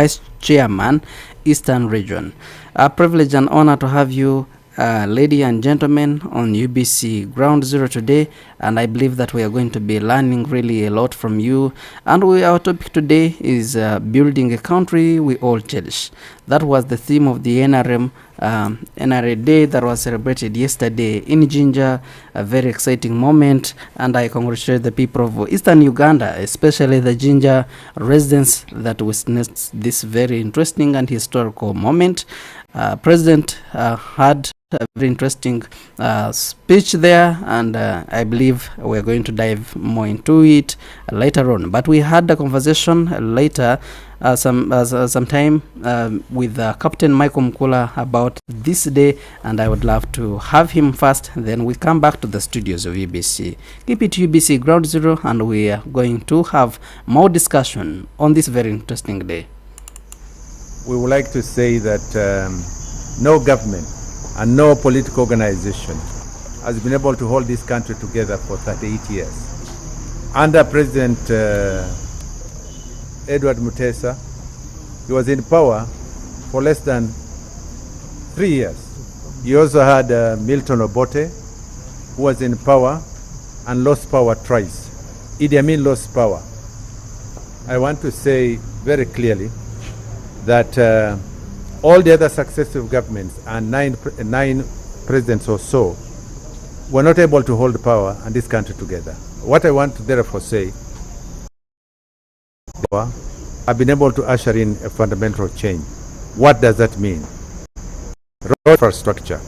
Vice Chairman, Eastern Region. A privilege and honor to have you, ladies and gentlemen, on UBC Ground Zero today, and I believe that we are going to be learning really a lot from you. And our topic today is building a country we all cherish. That was the theme of the NRA Day that was celebrated yesterday in Jinja, a very exciting moment, and I congratulate the people of Eastern Uganda, especially the Jinja residents that witnessed this very interesting and historical moment. President had a very interesting speech there, and I believe we're going to dive more into it later on. But we had a conversation later, sometime with Captain Michael Mkula about this day, and I would love to have him first. Then we come back to the studios of UBC. Keep it UBC Ground Zero, and we are going to have more discussion on this very interesting day. We would like to say that no government and no political organization has been able to hold this country together for 38 years. Under President Edward Mutesa, he was in power for less than 3 years. You also had Milton Obote, who was in power and lost power twice. Idi Amin lost power. I want to say very clearly that all the other successive governments and nine presidents or so were not able to hold power and this country together. What I want to therefore say, I've been able to usher in a fundamental change. What does that mean? Road infrastructure.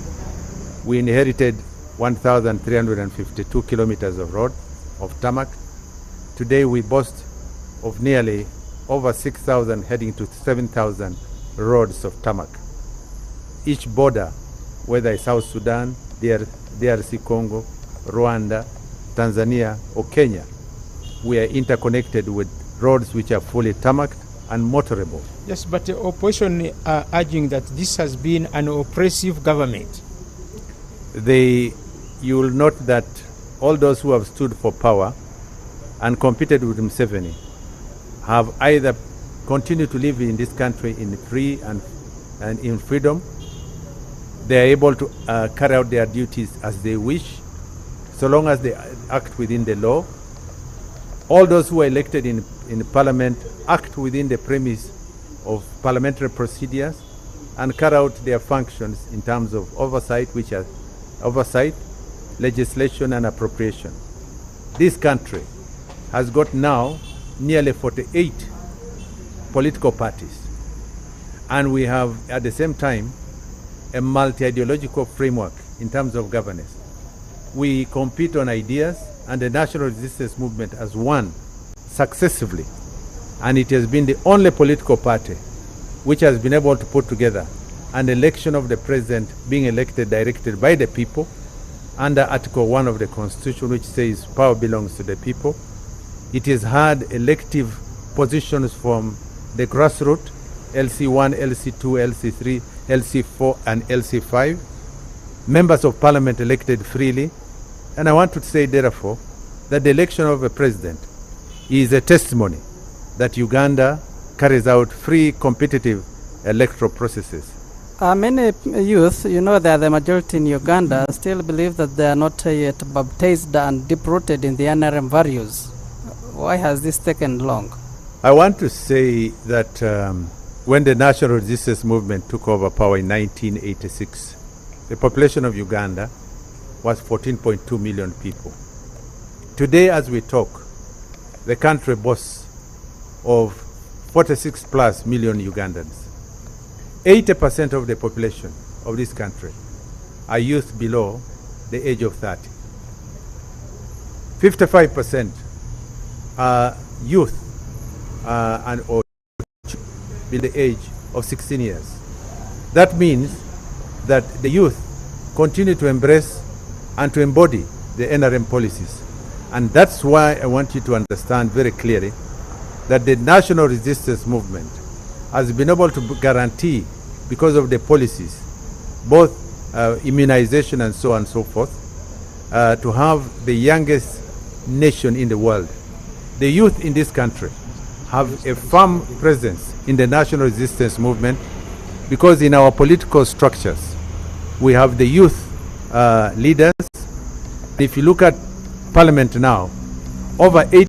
We inherited 1,352 kilometers of road, of tarmac. Today we boast of nearly over 6,000 heading to 7,000 roads of tarmac. Each border, whether it's South Sudan, DRC Congo, Rwanda, Tanzania, or Kenya, we are interconnected with roads which are fully tarmacked and motorable. Yes, but the opposition are urging that this has been an oppressive government. You will note that all those who have stood for power and competed with Museveni have either continued to live in this country in free and in freedom. They are able to carry out their duties as they wish, so long as they act within the law. All those who are elected in parliament act within the premise of parliamentary procedures and carry out their functions in terms of oversight, which are oversight, legislation, and appropriation. This country has got now nearly 48 political parties, and we have at the same time a multi-ideological framework in terms of governance. We compete on ideas, and the national resistance movement has won successively, and it has been the only political party which has been able to put together an election of the president being elected directly by the people under Article 1 of the Constitution, which says power belongs to the people. It has had elective positions from the grassroots, LC1, LC2, LC3, LC4, and LC5. Members of parliament elected freely. And I want to say, therefore, that the election of a president is a testimony that Uganda carries out free, competitive electoral processes. Many youth, that the majority in Uganda still believe that they are not yet baptized and deep-rooted in the NRM values. Why has this taken long? I want to say that when the National Resistance Movement took over power in 1986, the population of Uganda was 14.2 million people. Today, as we talk, the country boasts of 46 plus million Ugandans. 80% of the population of this country are youth below the age of 30. 55% are youth or below the age of 16 years. That means that the youth continue to embrace and to embody the NRM policies. And that's why I want you to understand very clearly that the national resistance movement has been able to guarantee, because of the policies, both immunization and so on and so forth, to have the youngest nation in the world. The youth in this country have a firm presence in the national resistance movement, because in our political structures, we have the youth leaders. If you look at Parliament now, over 80